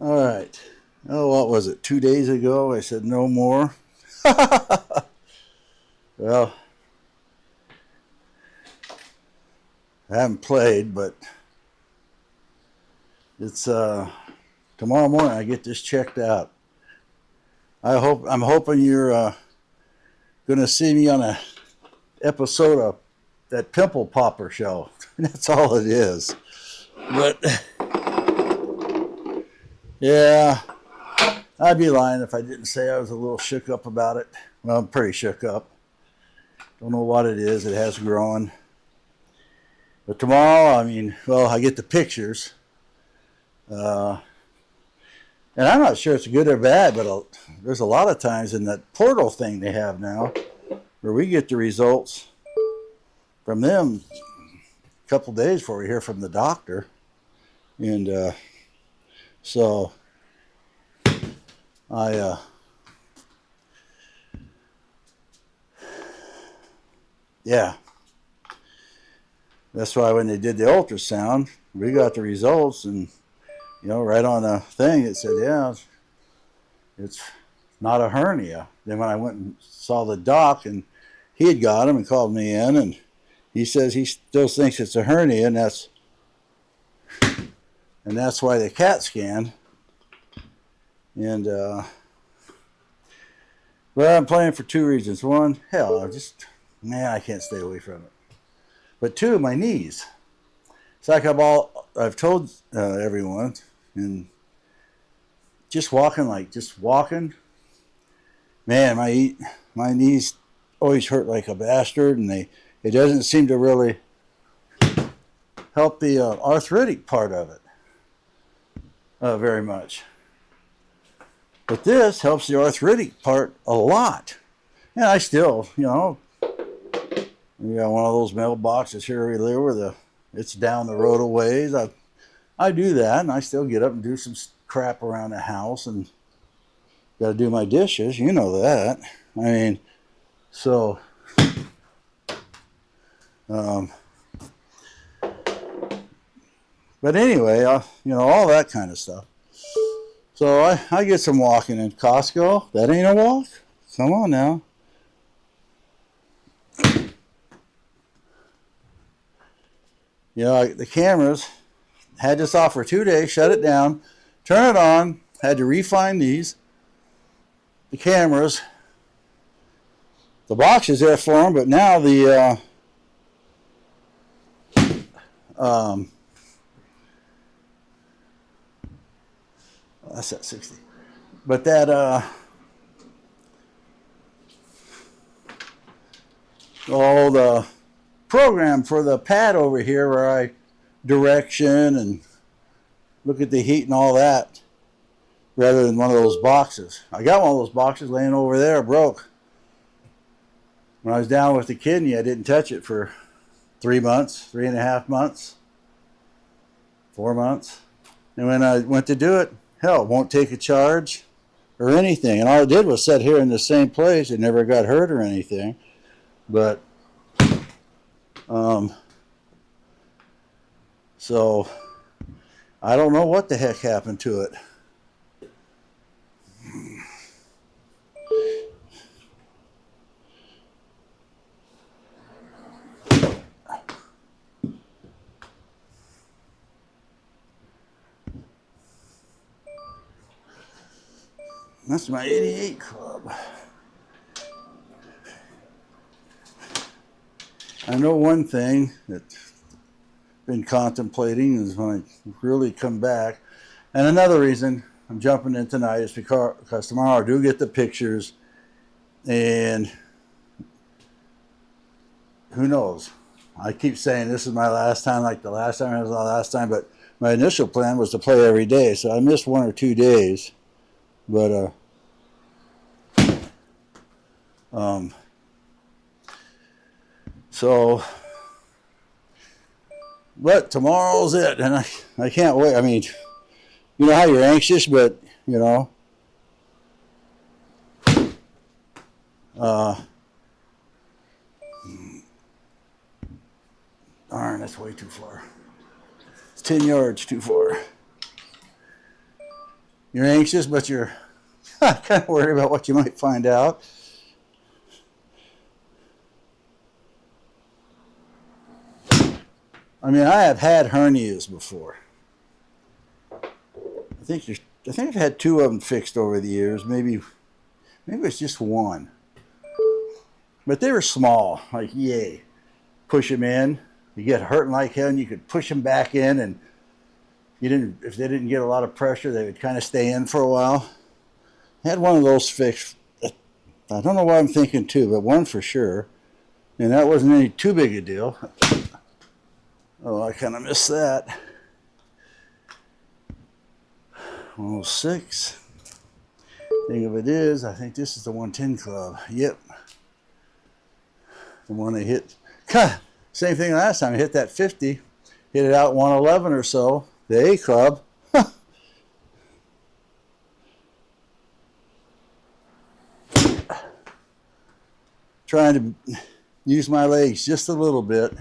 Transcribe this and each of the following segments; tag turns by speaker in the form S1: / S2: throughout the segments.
S1: All right. Oh, what was it? 2 days ago, I said no more. Well, I haven't played, but it's tomorrow morning. I get this checked out. I'm hoping you're gonna see me on a episode of that Pimple Popper show. That's all it is. But yeah, I'd be lying if I didn't say I was a little shook up about it. Well, I'm pretty shook up. Don't know what it is. It has grown. But tomorrow, I mean, well, I get the pictures. Uh, and I'm not sure it's good or bad, but there's a lot of times in that portal thing they have now where we get the results from them a couple days before we hear from the doctor. And so I, yeah, that's why when they did the ultrasound, we got the results, and right on the thing it said, yeah, it's not a hernia. Then when I went and saw the doc, and he had got him and called me in, and he says he still thinks it's a hernia, and that's why the CAT scan. And well, I'm playing for two reasons. One, hell, I can't stay away from it. But two, my knees. It's like I've told everyone, and just walking, man, my knees always hurt like a bastard, and it doesn't seem to really help the arthritic part of it very much. But this helps the arthritic part a lot. And I still, we got one of those mailboxes here we live where it's down the road a ways. I do that, and I still get up and do some crap around the house, and got to do my dishes. You know that. I mean, so but anyway, all that kind of stuff. So I get some walking in Costco. That ain't a walk. Come on now. The cameras had this off for 2 days, shut it down, turn it on, had to refine the cameras. The box is there for them, but now that's at 60. But that the program for the pad over here where I direction and look at the heat and all that, rather than one of those boxes. I got one of those boxes laying over there, broke. When I was down with the kidney, I didn't touch it for 3 months, 3.5 months, 4 months. And when I went to do it, hell, it won't take a charge or anything. And all it did was sit here in the same place. It never got hurt or anything. But, so I don't know what the heck happened to it. That's my 88 club. I know one thing that I've been contemplating is when I really come back. And another reason I'm jumping in tonight is because tomorrow I do get the pictures, and who knows? I keep saying this is my last time, like the last time was the last time, but my initial plan was to play every day, so I missed 1 or 2 days. But so, but tomorrow's it, and I can't wait. I mean, you know how you're anxious, but darn, that's way too far. It's 10 yards too far. You're anxious, but you're kind of worried about what you might find out. I mean, I have had hernias before. I think I've had 2 of them fixed over the years. Maybe it's just one. But they were small. Like, yay. Push them in. You get hurting like hell, and you could push them back in, and if they didn't get a lot of pressure, they would kind of stay in for a while. I had one of those fixed. I don't know why I'm thinking 2, but one for sure. And that wasn't any too big a deal. Oh, I kind of missed that. 106. Thing of it is, I think this is the 110 club. Yep. The one I hit. Same thing last time. I hit that 50. Hit it out 111 or so. The A club. Trying to use my legs just a little bit.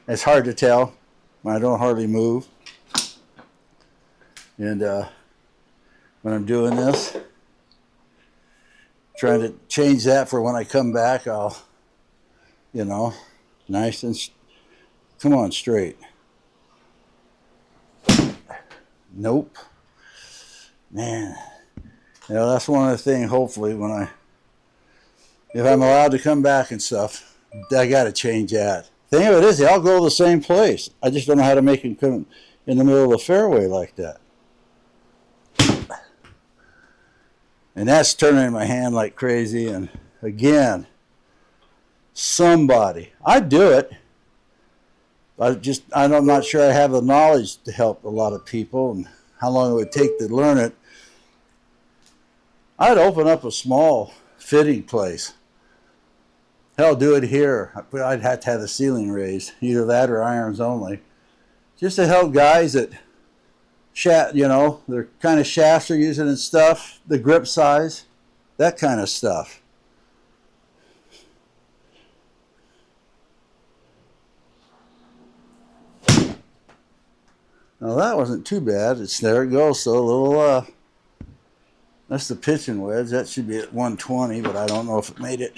S1: It's hard to tell. I don't hardly move. And when I'm doing this, trying to change that for when I come back, I'll, nice and, come on, straight. Nope. Man. That's one of the things, hopefully, if I'm allowed to come back and stuff, I got to change that. Thing of it is, they all go to the same place. I just don't know how to make them come in the middle of the fairway like that. And that's turning my hand like crazy. And again, I'd do it. I'm not sure I have the knowledge to help a lot of people and how long it would take to learn it. I'd open up a small fitting place. Hell, do it here. I'd have to have the ceiling raised. Either that or irons only. Just to help guys that, their kind of shafts are using and stuff, the grip size, that kind of stuff. Now that wasn't too bad. There it goes. So a little, that's the pitching wedge. That should be at 120, but I don't know if it made it.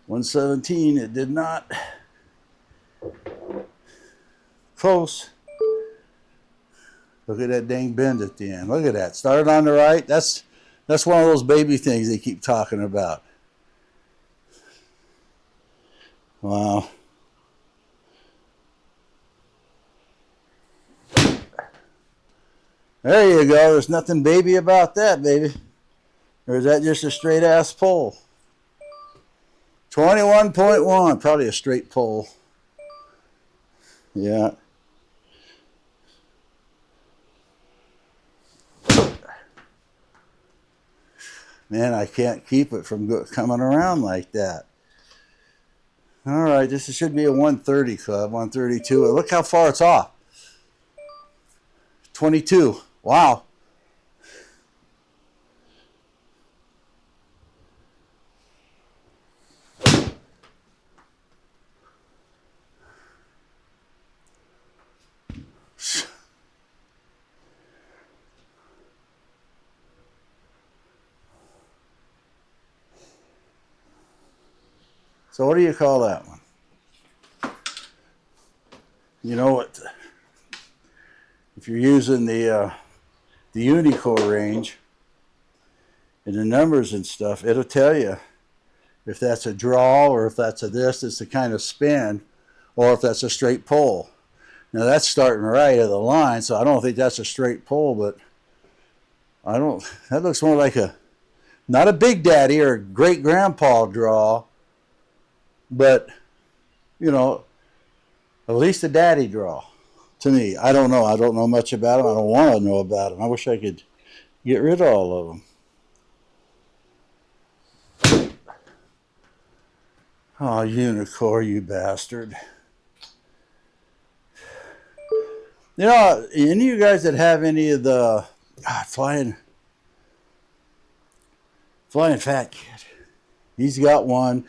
S1: 117, it did not. Close. Look at that dang bend at the end. Look at that. Started on the right. That's one of those baby things they keep talking about. Wow. There you go. There's nothing baby about that, baby. Or is that just a straight ass pull? 21.1, probably a straight pull. Yeah. Man, I can't keep it from coming around like that. All right, this should be a 130 club, 132. Look how far it's off. 22. Wow. So what do you call that one? You know what? If you're using the Unicore range and the numbers and stuff, it'll tell you if that's a draw or if that's a this. It's the kind of spin, or if that's a straight pull. Now that's starting right of the line, so I don't think that's a straight pull, but that looks more like not a big daddy or a great grandpa draw, but at least a daddy draw to me. I don't know. I don't know much about them. I don't want to know about them. I wish I could get rid of all of them. Oh, Unicore, you bastard. Any of you guys that have any of the flying fat kid, he's got one.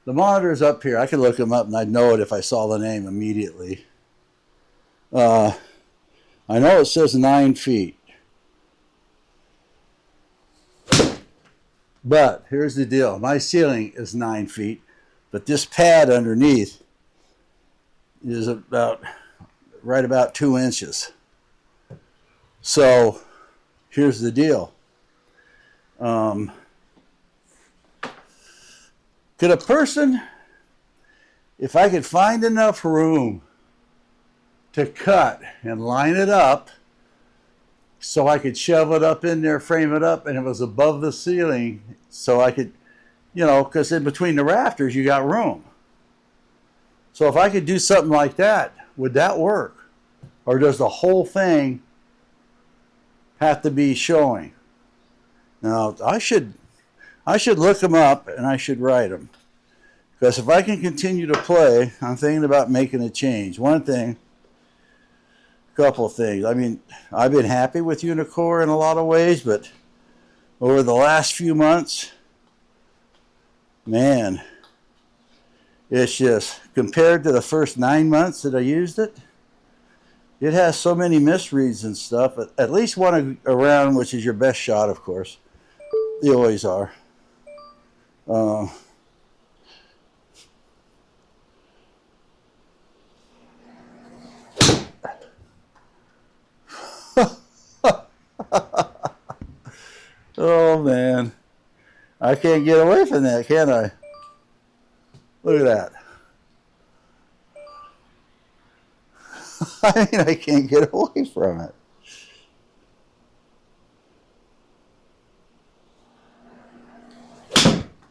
S1: The monitor's up here. I could look him up and I'd know it if I saw the name immediately. I know it says 9 feet. But here's the deal. My ceiling is 9 feet, but this pad underneath is right about 2 inches. So here's the deal. Could a person, if I could find enough room to cut and line it up so I could shove it up in there, frame it up, and it was above the ceiling so I could, because in between the rafters you got room. So if I could do something like that, would that work? Or does the whole thing have to be showing? Now, I should look them up and I should write them. Because if I can continue to play, I'm thinking about making a change. One thing, a couple of things. I mean, I've been happy with Unicore in a lot of ways, but over the last few months, man, it's just, compared to the first 9 months that I used it, it has so many misreads and stuff. At least one around, which is your best shot, of course. They always are. Oh, man. I can't get away from that, can I? Look at that. I mean, I can't get away from it.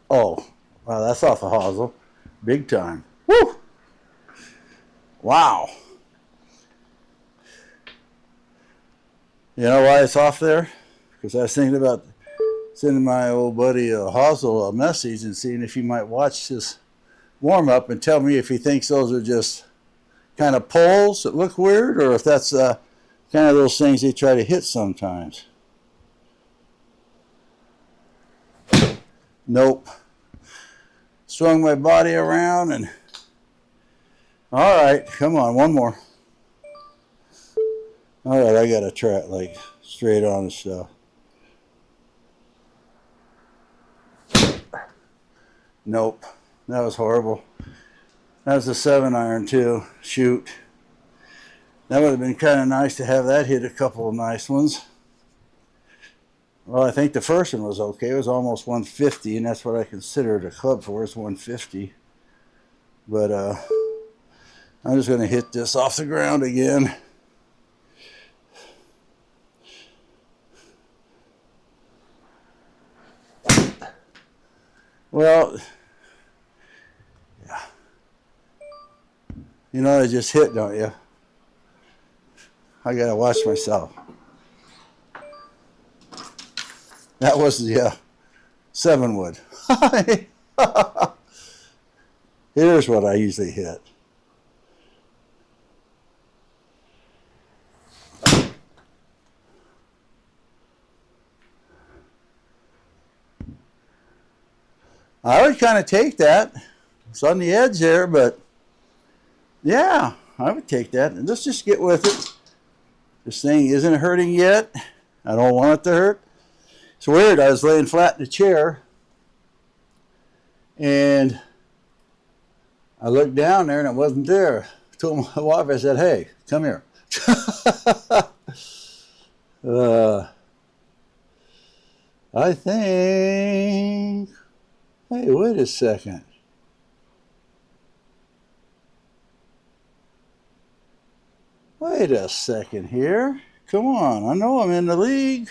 S1: Oh, wow, that's off the hosel. Big time. Woo! Wow. You know why it's off there? Because I was thinking about sending my old buddy Hosel a message and seeing if he might watch this warm-up and tell me if he thinks those are just kind of poles that look weird, or if that's kind of those things they try to hit sometimes. Nope. Swung my body around and... All right, come on, one more. All right, I got to try it like straight on and stuff. Nope, that was horrible. That was a 7-iron too. Shoot. That would have been kind of nice to have that hit a couple of nice ones. Well, I think the first one was okay. It was almost 150, and that's what I considered a club for, is 150. But I'm just going to hit this off the ground again. Well, yeah. You know I just hit, don't you? I got to watch myself. That was the 7-wood. Here's what I usually hit. I would kind of take that. It's on the edge there, but yeah, I would take that. And let's just get with it. This thing isn't hurting yet. I don't want it to hurt. It's weird. I was laying flat in the chair, and I looked down there, and it wasn't there. I told my wife, I said, hey, come here. I think... Hey, wait a second. Wait a second here. Come on, I know I'm in the league.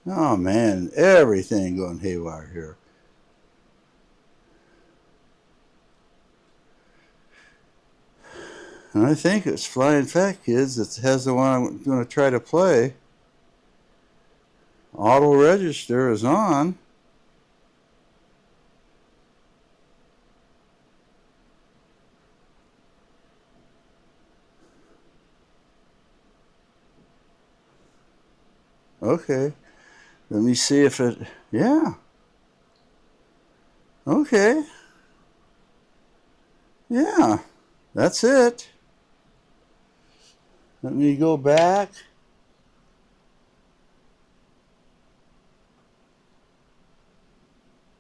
S1: Oh man, everything going haywire here. And I think it's Flying Fat Kids that has the one I'm going to try to play. Auto register is on. Okay, let me see if it, yeah. Okay. Yeah, that's it. Let me go back.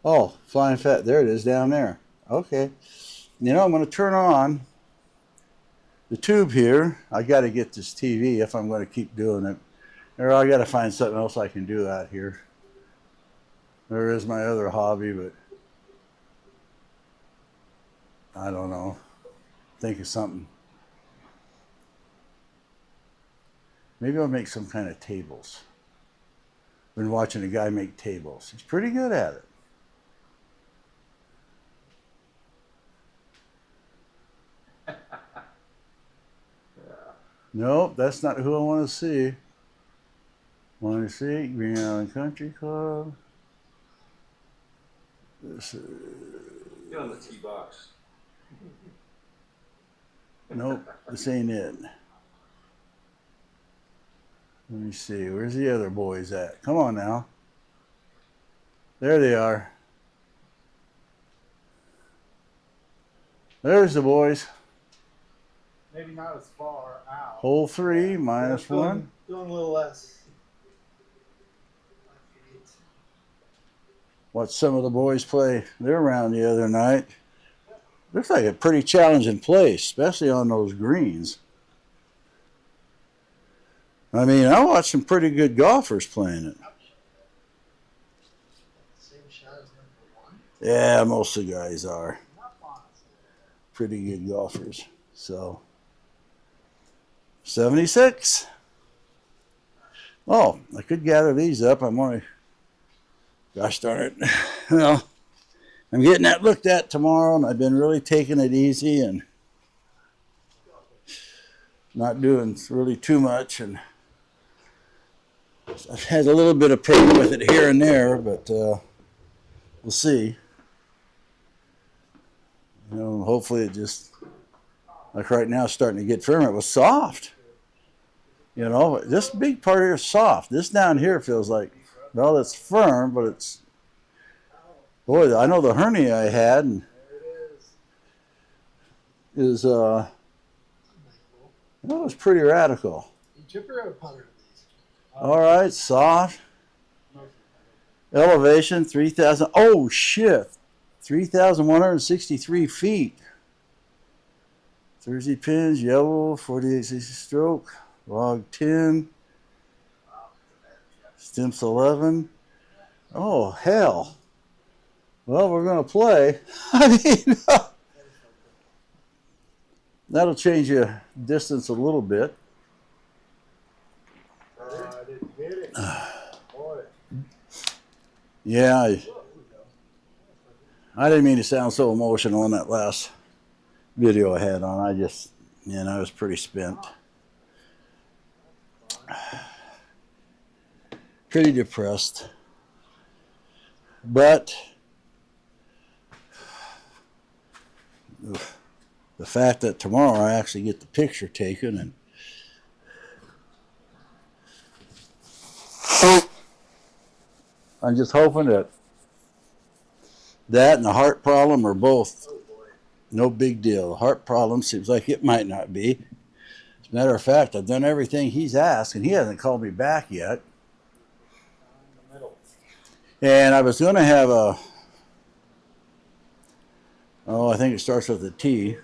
S1: Oh, flying fat. There it is down there. Okay. You know, I'm going to turn on the tube here. I got to get this TV if I'm going to keep doing it. Or I got to find something else I can do out here. There is my other hobby, but I don't know. Think of something. Maybe I'll make some kind of tables. Been watching a guy make tables. He's pretty good at it. Nope, that's not who I want to see. Want to see Green Island Country Club. This is...
S2: Get on the tee box.
S1: Nope, this ain't it. Let me see. Where's the other boys at? Come on now. There they are. There's the boys.
S3: Maybe not as far out.
S1: Hole 3, minus 1.
S3: Doing a little less.
S1: Watched some of the boys play their round the other night. Looks like a pretty challenging place, especially on those greens. I mean, I watched some pretty good golfers playing it.
S3: Same shot as number 1.
S1: Yeah, most of the guys are pretty good golfers. So, 76. Oh, I could gather these up. I'm only, gosh darn it. Well, I'm getting that looked at tomorrow, and I've been really taking it easy and not doing really too much. And I've had a little bit of pain with it here and there, but we'll see. You know, hopefully it just, like right now, it's starting to get firm. It was soft. You know, this big part here is soft. This down here feels like, well, it's firm, but it's, boy, I know the hernia I had and is, well, it was pretty radical.
S3: Chipper or putter?
S1: All right, soft. Elevation, 3,000. Oh, shit. 3,163 feet. Thursday pins, yellow, 4860 stroke. Log 10. Stimps 11. Oh, hell. Well, we're going to play. I mean, that'll change your distance a little bit.
S3: I didn't hit it. Boy.
S1: Yeah, I didn't mean to sound so emotional in that last video I had on. I just, you know, I was pretty spent. Pretty depressed. But the fact that tomorrow I actually get the picture taken and I'm just hoping that and the heart problem are both no big deal. The heart problem seems like it might not be. As a matter of fact, I've done everything he's asked, and he hasn't called me back yet. And I was going to have a, I think it starts with a T.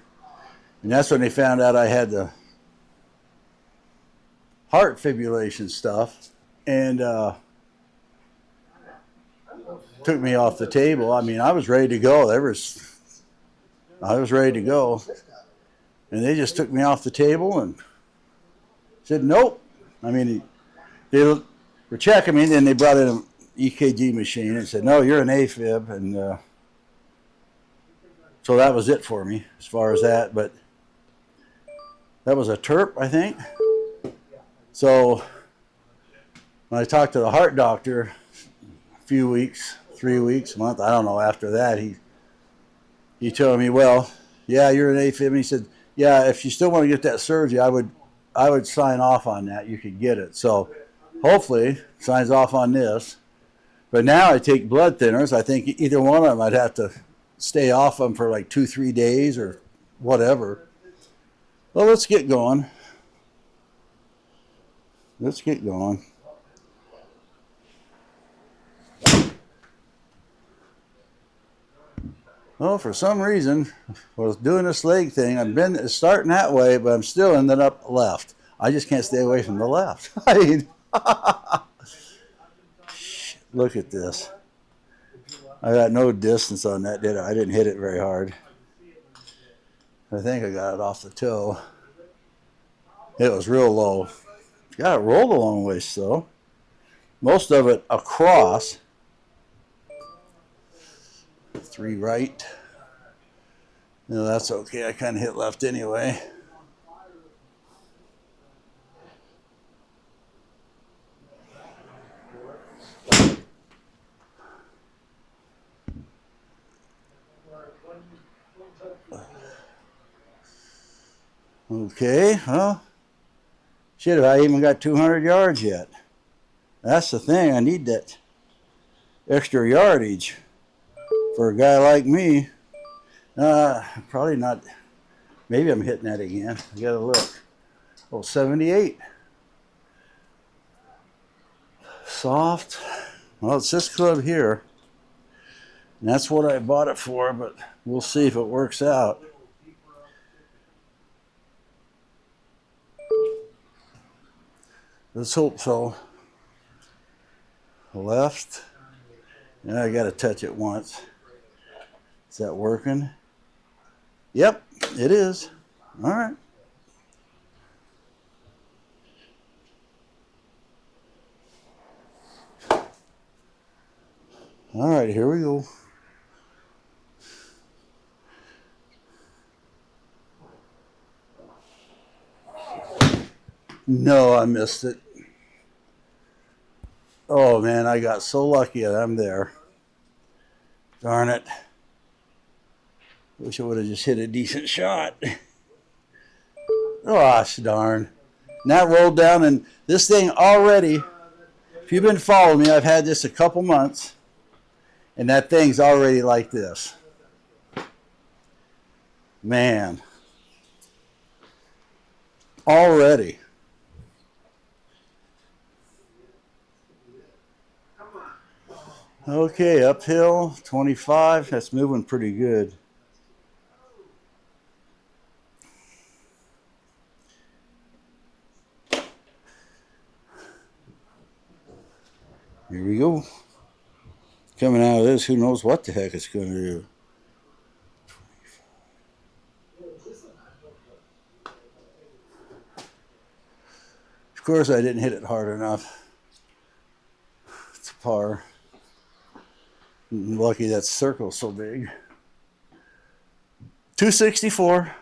S1: And that's when they found out I had the heart fibrillation stuff. And took me off the table. I mean, I was ready to go. I was ready to go. And they just took me off the table and said, nope. I mean, they were checking me, and then they brought in an EKG machine and said, no, you're an AFib. And so that was it for me as far as that. But that was a TERP, I think. So when I talked to the heart doctor a few weeks, 3 weeks, a month, I don't know, after that, he told me, well, yeah, you're an AFib. And he said, yeah, if you still want to get that surgery, I would sign off on that. You could get it. So hopefully signs off on this. But now I take blood thinners. I think either one of them I'd have to stay off them for like 2-3 days or whatever. Well, let's get going. Let's get going. Well, for some reason, I was doing this leg thing. I've been starting that way, but I'm still ending up left. I just can't stay away from the left. I mean, look at this. I got no distance on that, did I? I didn't hit it very hard. I think I got it off the toe. It was real low. Got it rolled a long ways, though. Most of it across. 3 right. No, that's okay. I kind of hit left anyway. Okay, well, shit, if I even got 200 yards yet. That's the thing. I need that extra yardage for a guy like me. Probably not. Maybe I'm hitting that again. I gotta look. Oh, 78. Soft. Well, it's this club here. And that's what I bought it for, but we'll see if it works out. Let's hope so. Left. Yeah, I gotta touch it once. Is that working? Yep, it is. All right. All right, here we go. No, I missed it. Oh, man, I got so lucky that I'm there. Darn it. Wish I would have just hit a decent shot. Gosh darn. And that rolled down, and this thing already, if you've been following me, I've had this a couple months, and that thing's already like this. Man. Already. Okay, uphill, 25. That's moving pretty good. Here we go. Coming out of this, who knows what the heck it's going to do. Of course, I didn't hit it hard enough. It's a par. I'm lucky that circle's so big. 264.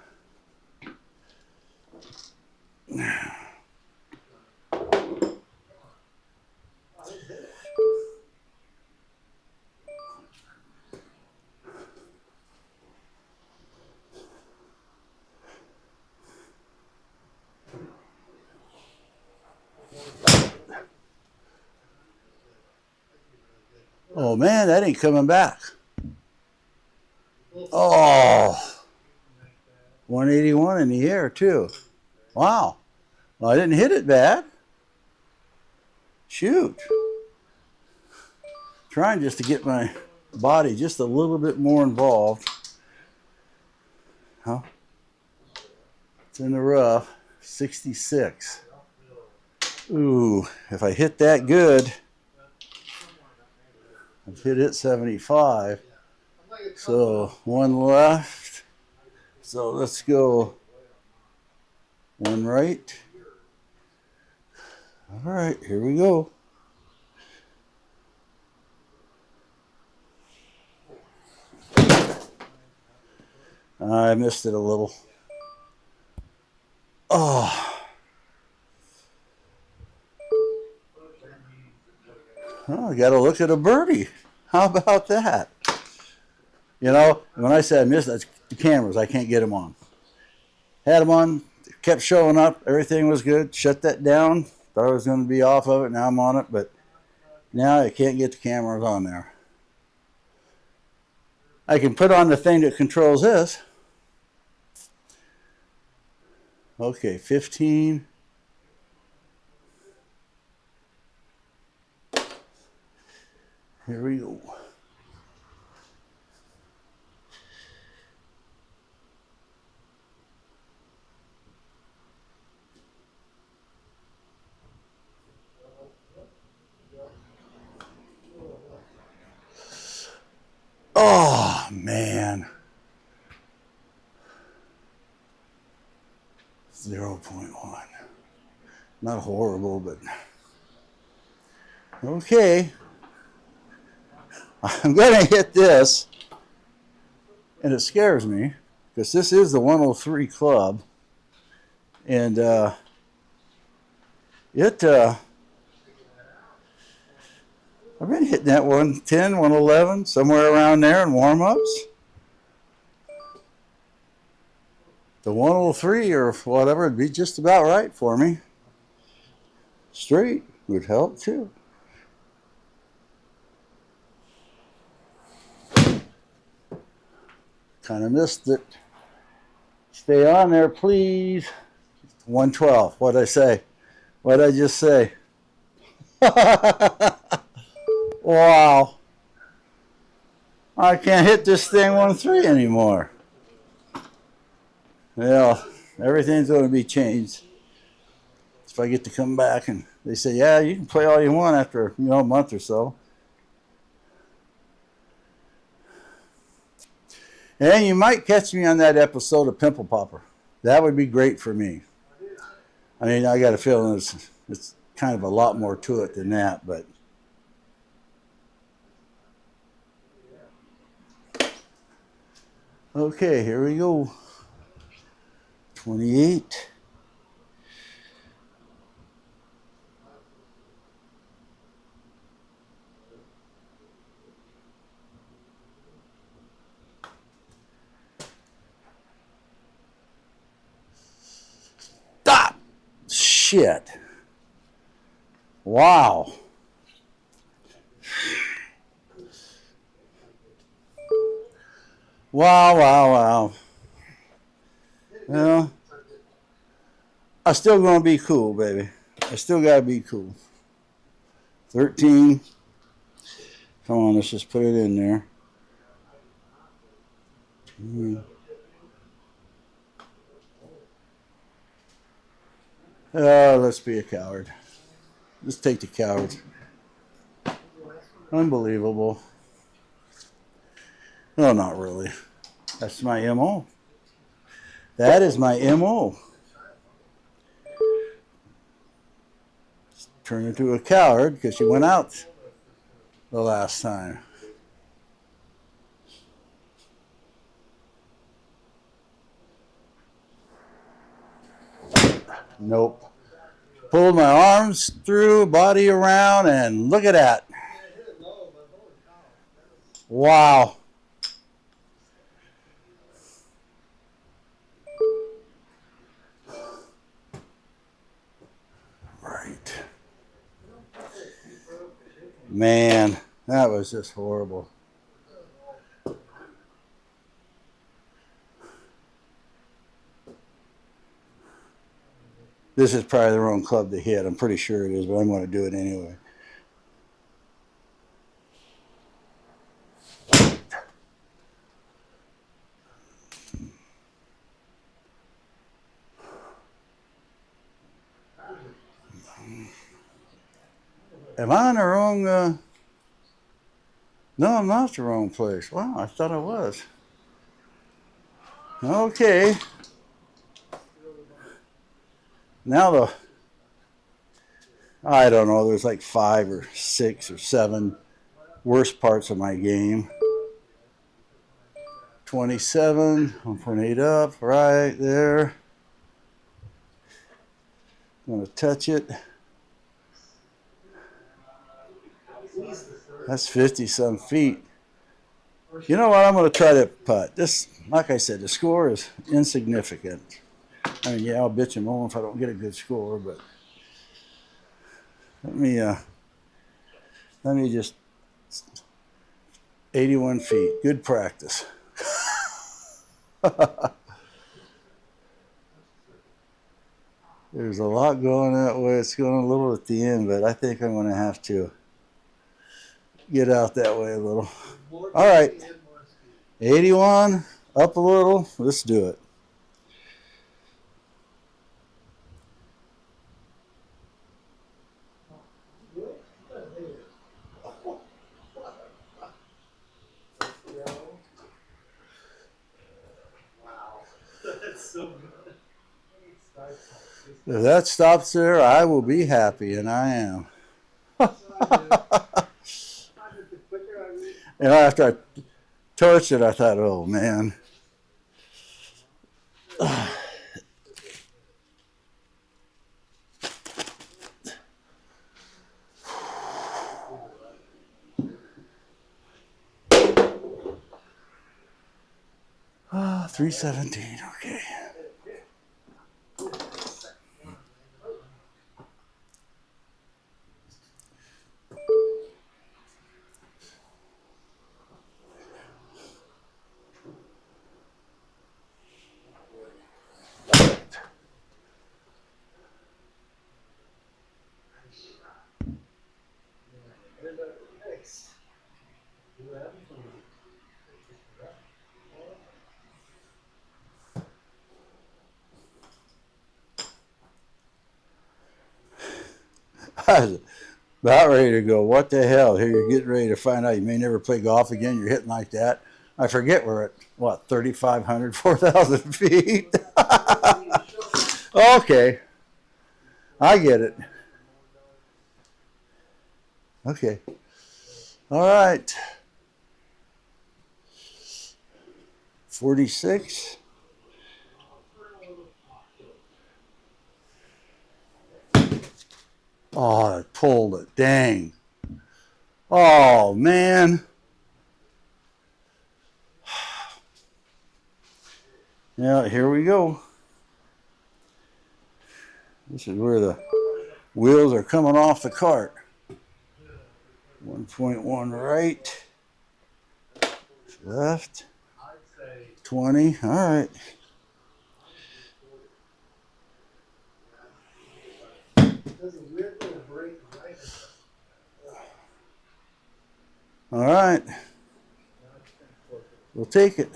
S1: Oh man, that ain't coming back. Oh, 181 in the air too. Wow. Well, I didn't hit it bad. Shoot. Trying just to get my body just a little bit more involved. Huh? It's in the rough. 66. Ooh, if I hit that good, I've hit it 75. So one left. So let's go one right. All right, here we go. I missed it a little. Oh. Oh, I got to look at a birdie. How about that? You know, when I said I missed it, the cameras, I can't get them on. Had them on, kept showing up, everything was good. Shut that down. Thought I was going to be off of it. Now I'm on it, but now I can't get the cameras on there. I can put on the thing that controls this. Okay, 15. Here we go. Oh, man. 0.1. Not horrible, but okay. I'm going to hit this, and it scares me because this is the 103 club, and I've been hitting that 110, 111, somewhere around there in warm-ups. The 103 or whatever would be just about right for me. Straight would help too. Kind of missed it. Stay on there, please. 112. What'd I say? What'd I just say? Wow. I can't hit this thing 1-3 anymore. Well, everything's going to be changed. If I get to come back and they say, yeah, you can play all you want after a month or so. And you might catch me on that episode of Pimple Popper. That would be great for me. I mean, I got a feeling it's kind of a lot more to it than that, but okay, here we go. 28. Stop! Shit. Wow. Wow. Well, I'm still going to be cool, baby. I still got to be cool. 13. Come on, let's just put it in there. Let's be a coward. Let's take the cowards. Unbelievable. No, not really. That's my MO. That is my MO. Turn into a coward because she went out the last time. Nope. Pulled my arms through, body around, and look at that. Wow. Right. Man, that was just horrible. This is probably the wrong club to hit. I'm pretty sure it is, but I'm going to do it anyway. Am I in the wrong? No, I'm not the wrong place. Wow, I thought I was. Okay. Now I don't know, there's like 5 or 6 or 7 worst parts of my game. 27, 1.8 up, right there. I'm going to touch it. That's 50-some feet. You know what? I'm going to try to putt. This, like I said, the score is insignificant. I mean, yeah, I'll bitch and moan if I don't get a good score, but let me just 81 feet. Good practice. There's a lot going that way. It's going a little at the end, but I think I'm going to have to get out that way a little.
S3: More
S1: All right.
S3: gravity and more speed.
S1: 81, up a little. Let's do it.
S3: Wow. That's so good.
S1: If that stops there, I will be happy, and I am. And after I torched it, I thought, oh man. Ah, 317. Okay. I was about ready to go. What the hell? Here you're getting ready to find out you may never play golf again. You're hitting like that. I forget we're at what 3,500, 4,000 feet. Okay, I get it. Okay. All right. 46. Oh, I pulled it. Dang. Oh, man. Yeah, here we go. This is where the wheels are coming off the cart. 1.1 right. Left. 20. All right. All right. We'll take it.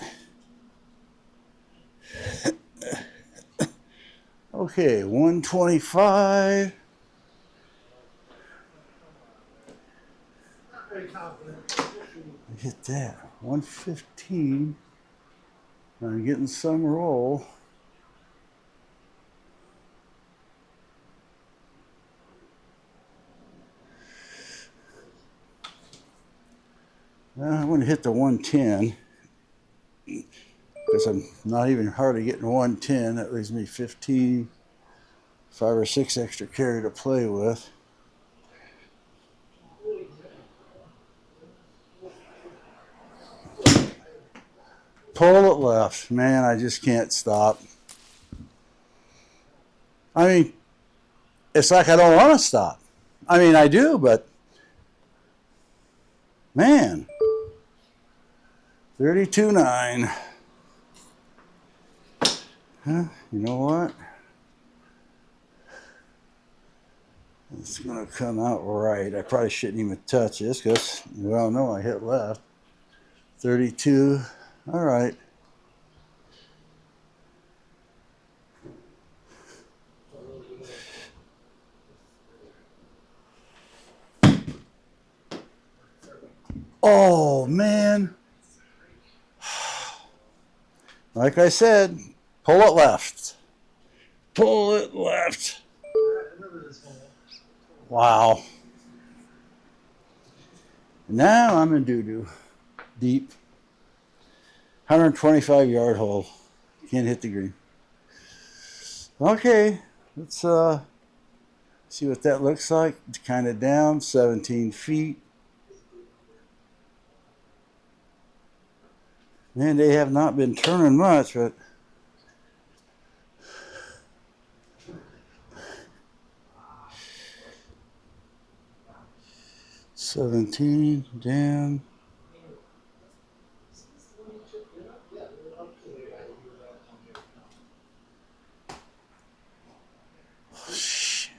S1: Okay, 125. Hit that. 115. I'm getting some roll. I'm going to hit the 110 because I'm not even hardly getting 110. That leaves me 15, 5 or 6 extra carry to play with. Pull it left. Man, I just can't stop. I mean, it's like I don't want to stop. I mean, I do, but man, 32.9. Huh? You know what? It's going to come out right. I probably shouldn't even touch this because, well, no, I hit left. 32. All right. Oh, man. Like I said, pull it left. Pull it left. Wow. Now I'm in doo-doo. Deep. 125-yard hole. Can't hit the green. Okay. Let's see what that looks like. It's kind of down. 17 feet. Man, they have not been turning much, but 17 down. Shit.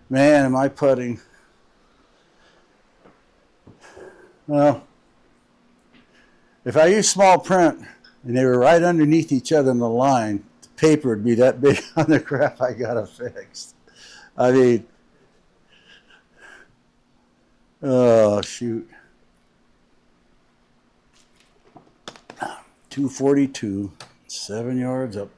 S1: Man, am I putting. Well, if I use small print and they were right underneath each other in the line, the paper would be that big on the crap I got fixed. I mean, oh, shoot. 242, 7 yards up.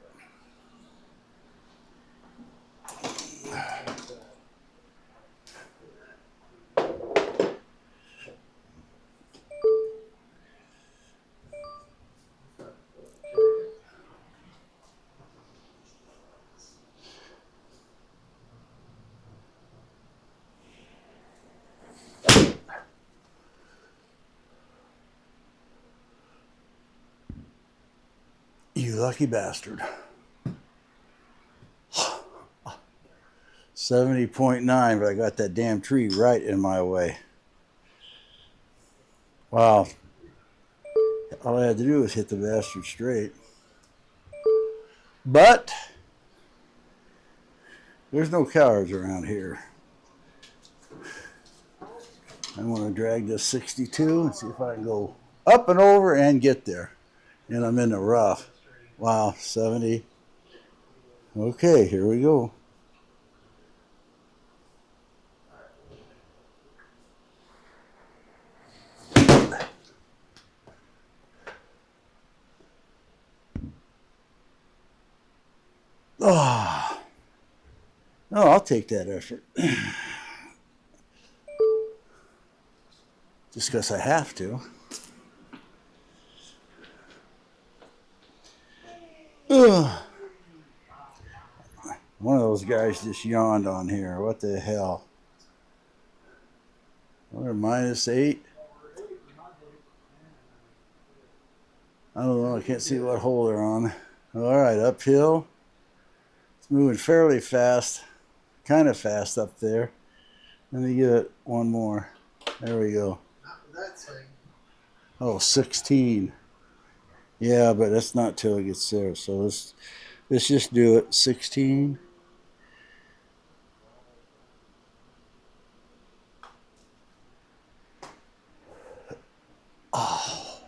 S1: You lucky bastard. 70.9, but I got that damn tree right in my way. Wow. All I had to do was hit the bastard straight. But there's no cowards around here. I'm going to drag this 62 and see if I can go up and over and get there. And I'm in the rough. Wow, 70. Okay, here we go. Oh, no, I'll take that effort. Just because I have to. Ugh. One of those guys just yawned on here. What the hell? We're -8. I don't know. I can't see what hole they're on. All right, uphill. It's moving fairly fast. Kind of fast up there. Let me get it one more. There we go. Oh, 16. Yeah, but that's not till it gets there. So let's just do it. 16. Oh.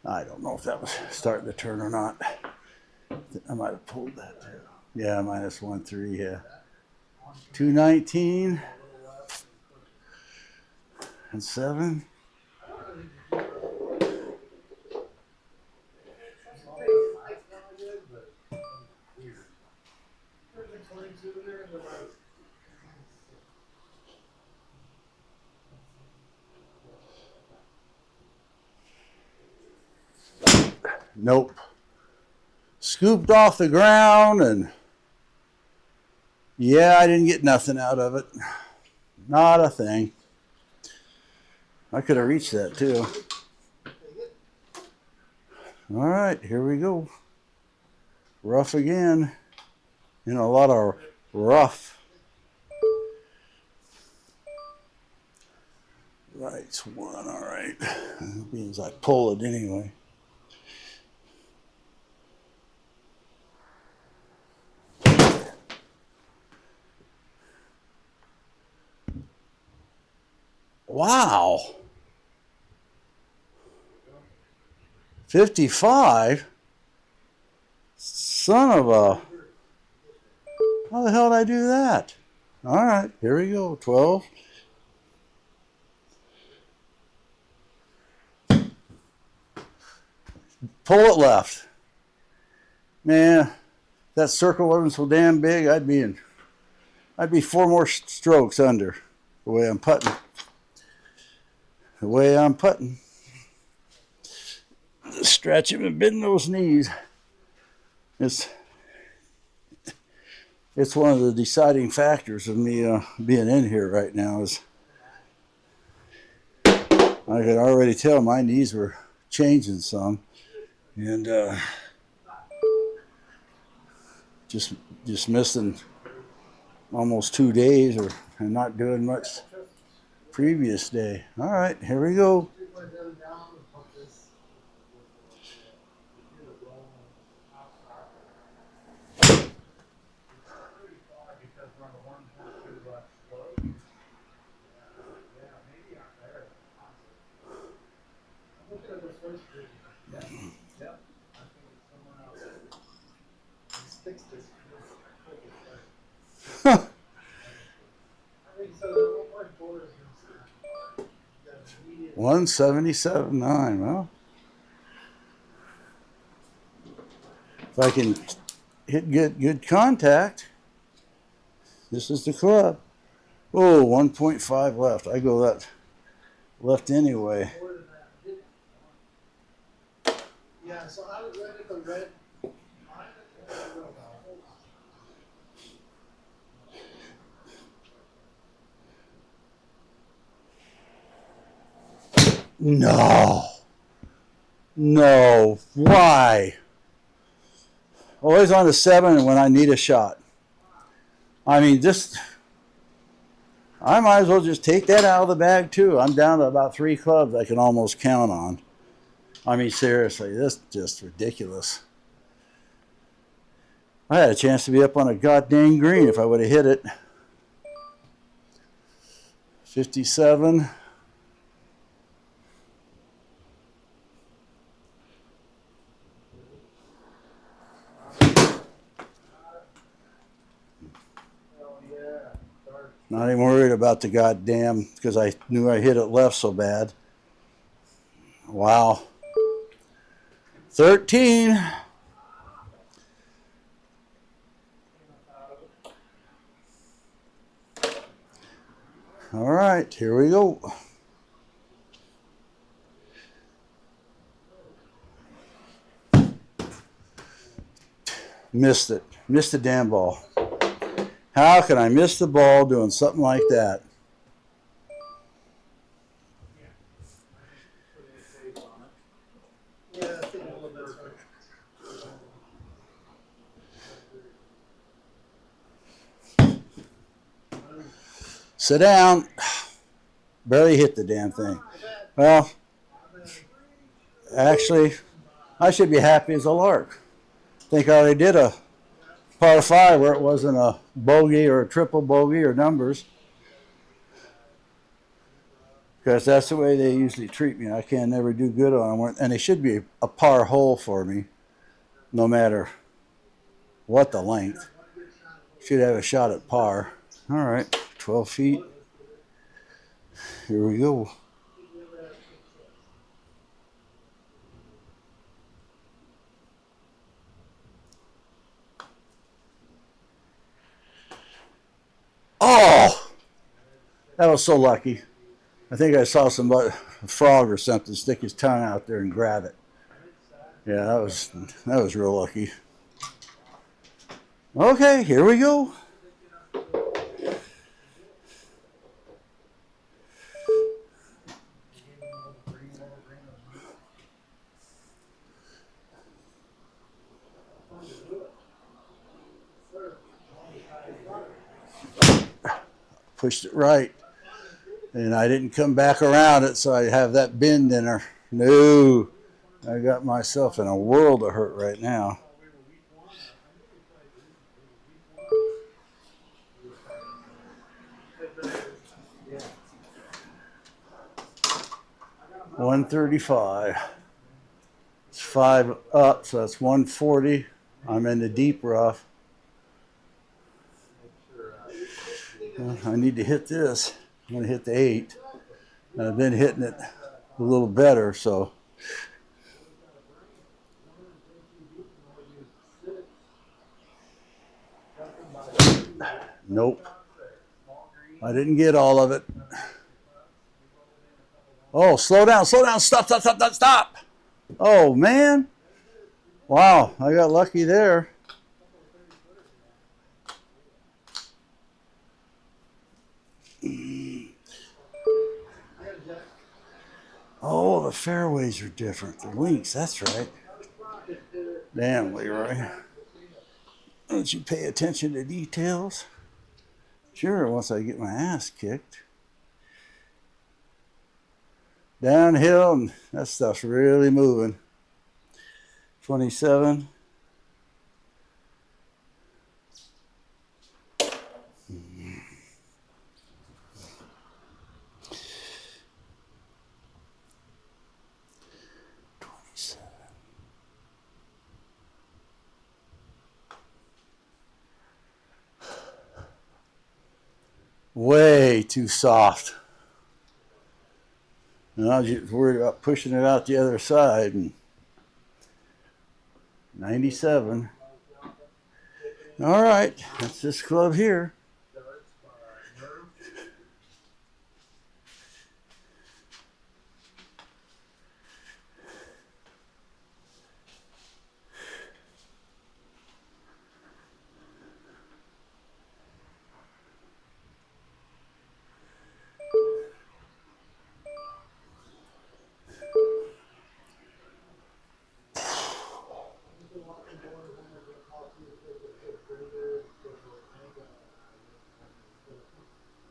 S1: I don't know if that was starting to turn or not. I might have pulled that too. Yeah, -1.3, yeah. 219 and 7. Nope. Scooped off the ground, and yeah, I didn't get nothing out of it. Not a thing. I could have reached that too. All right, here we go. Rough again. You know, a lot of rough. Right's 1, all right. That means I pull it anyway. Wow. 55? Son of a... How the hell did I do that? All right, here we go. 12. Pull it left. Man, if that circle wasn't so damn big, I'd be 4 more strokes under the way I'm putting. The way I'm putting. Stretch him and bend those knees. It's one of the deciding factors of me being in here right now. Is I could already tell my knees were changing some, and just missing almost 2 days and not doing much previous day. All right, here we go.
S3: first video. Yeah. Yep. I think it's someone else. It's fixed this. I think so. The 1.4 is immediate.
S1: 177.9. Well, if I can hit good contact, this is the club. Oh, 1.5 left. I go that left anyway.
S3: More than that. Yeah, so I was right at the red.
S1: No. No. Why? Always on the 7 when I need a shot. I mean, I might as well just take that out of the bag too. I'm down to about 3 clubs I can almost count on. I mean, seriously, this is just ridiculous. I had a chance to be up on a goddamn green if I would have hit it. 57. Not even worried about the goddamn, because I knew I hit it left so bad. Wow. 13. All right, here we go. Missed it. Missed the damn ball. How can I miss the ball doing something like that?
S3: Yeah, I think a little bit.
S1: Sit down. Barely hit the damn thing. Well, actually, I should be happy as a lark. Think I already did a par 5 where it wasn't a bogey or a triple bogey or numbers. Because that's the way they usually treat me. I can never do good on them. And it should be a par hole for me, no matter what the length. Should have a shot at par. All right, 12 feet. Here we go. Oh, that was so lucky. I think I saw a frog or something stick his tongue out there and grab it. Yeah, that was real lucky. Okay, here we go. Pushed it right. And I didn't come back around it, so I have that bend in her. No, I got myself in a world of hurt right now. $135. It's 5 up, so that's 140. I'm in the deep rough. I need to hit this. I'm going to hit the 8. And I've been hitting it a little better, so. Nope. I didn't get all of it. Oh, slow down, stop. Oh, man. Wow, I got lucky there. Oh, the fairways are different. The links, that's right. Damn, Leroy. Don't you pay attention to details? Sure, once I get my ass kicked. Downhill, and that stuff's really moving. 27. Way too soft. And I was just worried about pushing it out the other side. And 97. All right, that's this club here.
S3: Darts by Nerve.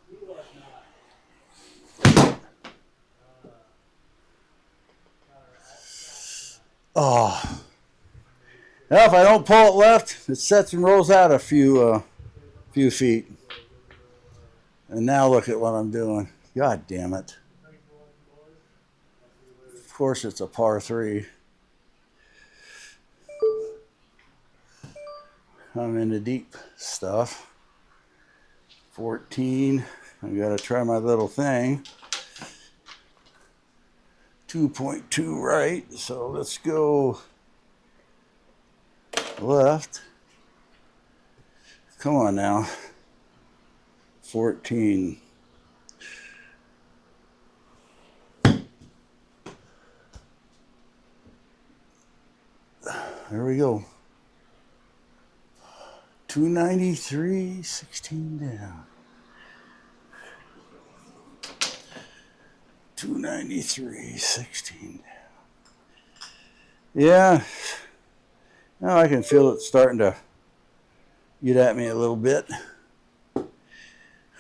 S3: He was not.
S1: Oh. Now, if I don't pull it left, it sets and rolls out a few feet. And now look at what I'm doing. God damn it. Of course, it's a par 3. I'm into deep stuff. 14. I gotta try my little thing. 2.2 right. So let's go left. Come on now. 14. There we go. 293, 16 down. 293, 16 down. Yeah. Now I can feel it starting to get at me a little bit.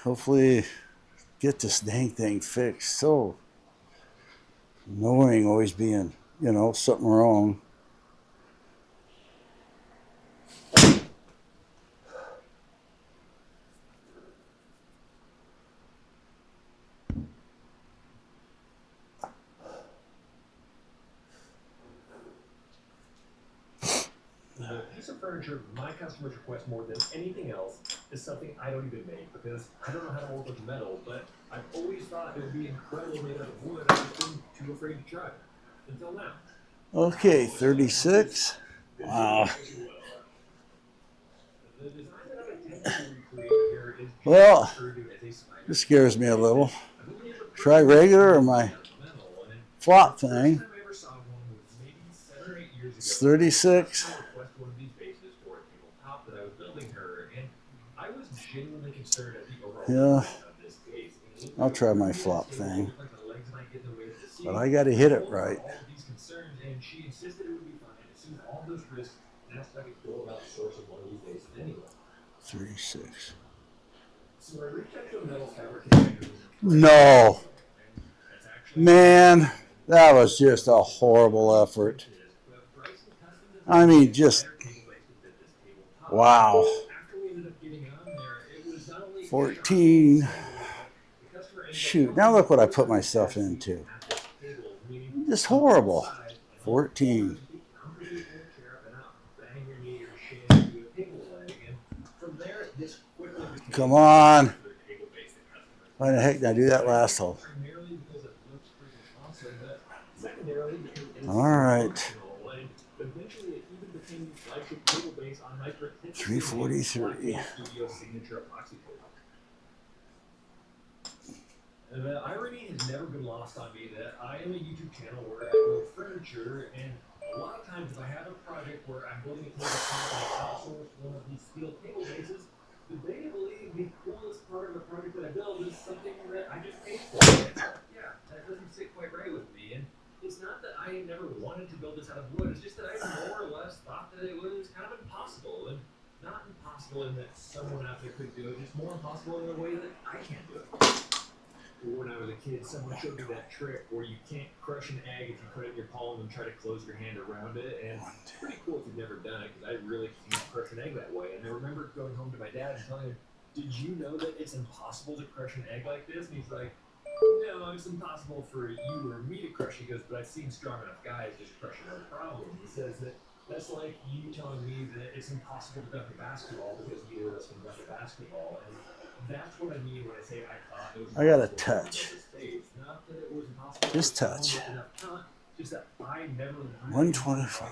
S1: Hopefully get this dang thing fixed. So annoying always being, something wrong.
S4: The piece of furniture my customers request more than anything else is something I don't even make because I don't know how to work with metal, but I've always thought it would be incredible made out of wood. I've just been too afraid to try. Until now.
S1: Okay, 36. Wow.
S4: The design that I'm attempting to recreate here is
S1: Well,
S4: construed as a spider.
S1: this scares me a little. Try regular or my flop thing.
S4: First time I ever saw one was maybe 7 or 8 years ago.
S1: It's 36.
S4: I requested one of these bases for a tabletop that I was building her, and I was genuinely concerned at the overall
S1: Yeah.
S4: design of this base.
S1: I'll try my flop thing. But I got to hit it right.
S4: All of these concerns, and she insisted it would be fine. Assumed all those risks, and asked if I could go about sourcing one of these bases anyway.
S1: 36.
S4: So I reached out to a metal fabricator.
S1: No. Man, that was just a horrible effort. I mean, just, wow. 14. Shoot, now look what I put myself into. Just horrible. 14. Come on. Why the heck did I do that last hole? All right. 343.
S4: The irony has never been lost on me that I am a YouTube channel where I build furniture, and a lot of times if I have a project where I'm building a tabletop and I outsource one of these steel table bases, debatably the coolest part of the project that I build is something that I just paid for. Yeah, that doesn't sit quite right with me, and it's not that I never wanted to build this out of wood, it's just that I more or less thought that it was kind of impossible, and not impossible in that someone out there could do it, just more impossible in a way that I can't do it. When I was a kid, someone showed me that trick where you can't crush an egg if you put it in your palm and try to close your hand around it, and it's pretty cool if you've never done it, because I really can't crush an egg that way. And I remember going home to my dad and telling him, did you know that it's impossible to crush an egg like this? And he's like, no, it's impossible for you or me to crush it. He goes, but I've seen strong enough guys just crush it no problem. He says that that's like you telling me that it's impossible to dunk a basketball because neither of us can dunk a basketball. And That's what I mean when I say I thought it was
S1: I got a
S4: impossible.
S1: touch.
S4: Not that it was impossible.
S1: Just touch.
S4: Enough talent, just that I never really
S1: 125.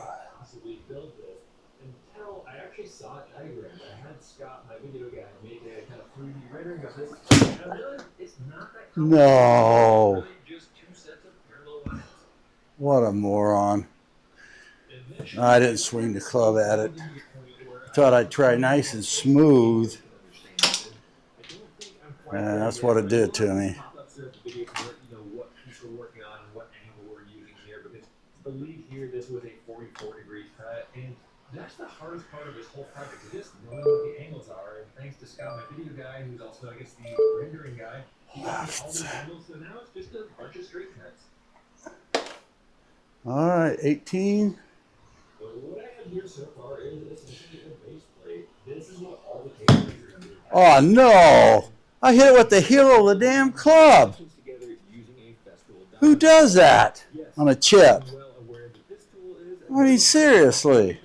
S4: possibly build this until I actually saw a diagram. I had Scott, my video guy, make a kind of 3D rendering of this. And I realized it's not that complicated.
S1: No.
S4: It's really just two sets of parallel lines.
S1: What a moron. I didn't swing the club at it. Thought I'd try nice and smooth. And that's what it did to me.
S4: What piece we're working on and what angle we're using here, because the lead here, this was a 44-degree cut, and that's the hardest part of this whole project, is just knowing what the angles are. And thanks to Scott, my video guy, who's also, I guess, the rendering guy, he got me all these angles, so now it's just a bunch of straight cuts.
S1: All right, 18.
S4: So what I have here so far is essentially a base plate. This is what all the cables are going to do.
S1: Oh, no. I hit it with the heel of the damn club. Who does that on a chip? I mean, seriously.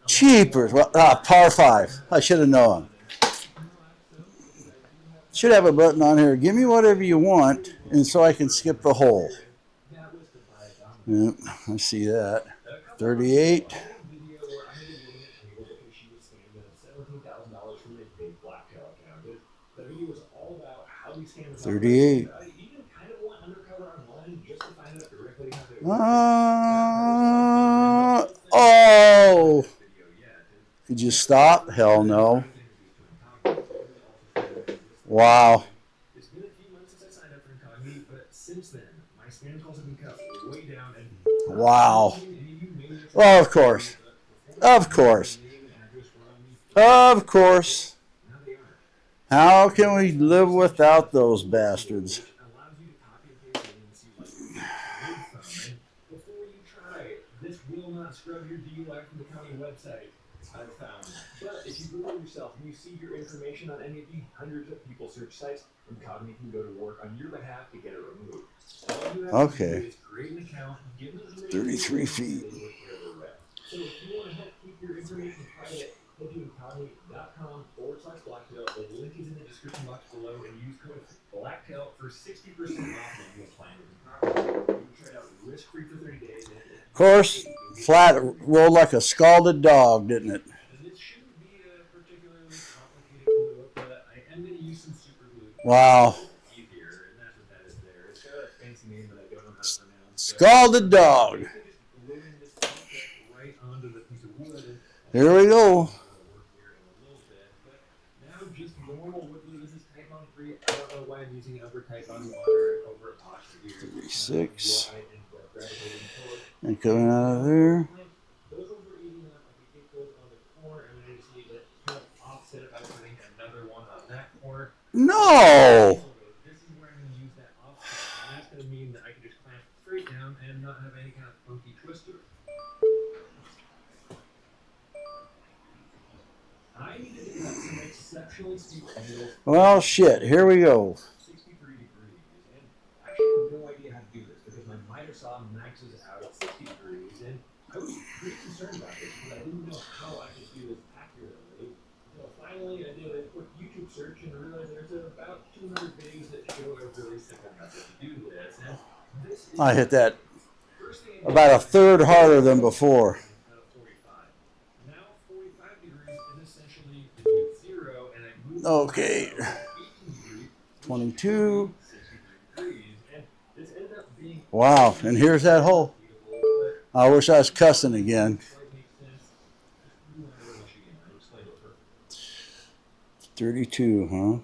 S1: Cheapers. Well, par 5. I should have known. Should have a button on here. Give me whatever you want, and so I can skip the hole. Yep, I see that. 38. 38. Oh! Could you stop? Hell no. Wow.
S4: It's been a few months since I signed up for Incognito, but since then, my spam calls have been cut way down. And
S1: wow. Well, of course. Of course. Of course. How can we live without those bastards?
S4: Before you try it, this will not scrub your DUI from the county website, I've found. But if you Google yourself and you see your information on any of the hundreds of people search sites, Incognito can go to work on your behalf to get it removed. All you have to do is create an account, give them the
S1: 33 feet.
S4: So if you want to help keep your information private, head to incognito.com/blacktail. The link is in the description box below, and use code BLACKTAIL for 60% off when you apply to Incognito. You can try it out risk-free for 30 days.
S1: Of course, flat rolled like a scalded dog, didn't it?
S4: This shouldn't be a particularly complicated glue, but I am going to use some super glue.
S1: Wow.
S4: Easier, and that's what that is there. It's got a fancy name that I don't know how to pronounce.
S1: Scalded dog.
S4: Right onto the piece of wood.
S1: Here we go.
S4: Now just normal wood glue. This is type on 3. I don't know why I'm using over type on water over epoxy here.
S1: 36. And coming out of there.
S4: Those ones were eating up. I could get those on the corner, and then I just need to kind of offset it by putting another one on that corner.
S1: No.
S4: This is where I'm going to use that offset, and that's going to mean that I can just clamp straight down and not have any kind of funky twist to it. I needed to cut some exceptionally steep angles.
S1: Well, shit. Here we go.
S4: 63 degrees, and I actually have no idea how to do this because my miter saw maxes out at 60 degrees, and I was pretty concerned about this because I didn't know how I could do this accurately. So finally, I did a quick YouTube search and realized there's about 200 videos that show a really simple method to do this. And this is
S1: I hit that about a third harder than before. Okay. 22. Wow. And here's that hole. I wish I was cussing again. 32, huh?
S4: I'm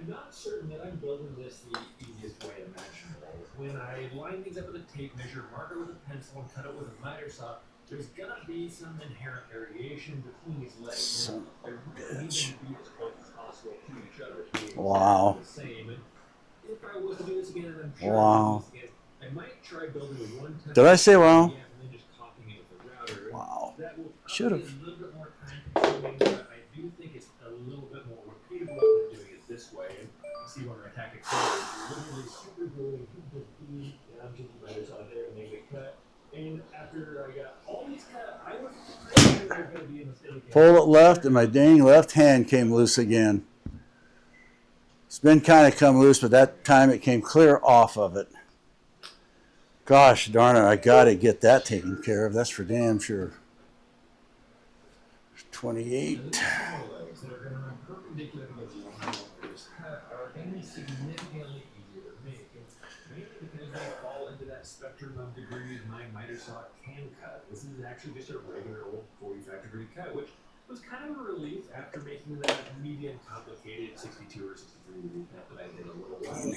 S4: not certain that I'm building this the easiest way imaginable. When I line things up with a tape measure, mark it with a pencil, and cut it with a miter saw, there's gonna be some inherent variation between these legs.
S1: Son of a bitch.
S4: Be as close as possible to each other.
S1: Wow.
S4: The same. And if I was to do this again, and I'm sure
S1: wow.
S4: I might try building a one-time.
S1: Did I say wow?
S4: And then just copying it with the router.
S1: Wow.
S4: That will
S1: should have.
S4: A little bit more time consuming, but I do think it's a little bit more repeatable than doing it this way. And you see one of my tactics is literally super gluing the feed down to the letters on there and make it cut. And after I got all these cut, I was pretty sure
S1: pull it left, and my dang left hand came loose again. It's been kind of come loose, but that time it came clear off of it. Gosh darn it, I gotta get that taken care of. That's for damn sure. 28.
S4: Are only significantly easier to make, and mainly because they fall into that spectrum of degrees my miter saw can cut. This is actually just a regular old 45-degree cut, which was kind of a relief after making that medium complicated 62 or 63 degree cut that I did a little while ago.